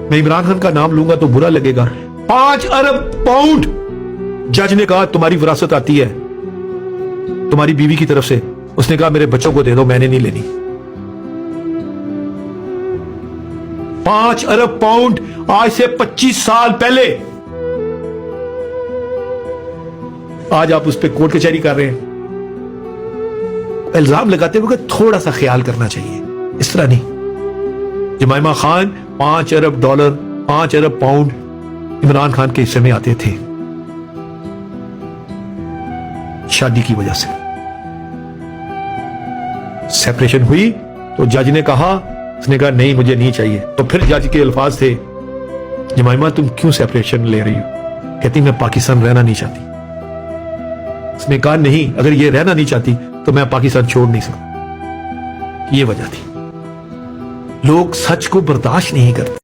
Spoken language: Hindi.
मैं इमरान खान का नाम लूंगा तो बुरा लगेगा। 5 अरब पाउंड जज ने कहा तुम्हारी विरासत आती है तुम्हारी बीवी की तरफ से। उसने कहा मेरे बच्चों को दे दो, मैंने नहीं लेनी। 5 अरब पाउंड आज से 25 साल पहले। आज आप उस पर कोर्ट कचहरी कर रहे हैं। इल्जाम लगाते हुए थोड़ा सा ख्याल करना चाहिए, इस तरह नहीं। जमाइमा खान 5 अरब डॉलर 5 अरब पाउंड इमरान खान के हिस्से में आते थे शादी की वजह से। सेपरेशन हुई तो जज ने कहा, उसने कहा नहीं मुझे नहीं चाहिए। तो फिर जज के अल्फाज थे, जमाइमा तुम क्यों सेपरेशन ले रही हो? कहती मैं पाकिस्तान रहना नहीं चाहती। उसने कहा नहीं, अगर ये रहना नहीं चाहती तो मैं पाकिस्तान छोड़ नहीं सकता। ये वजह थी। लोग सच को बर्दाश्त नहीं करते।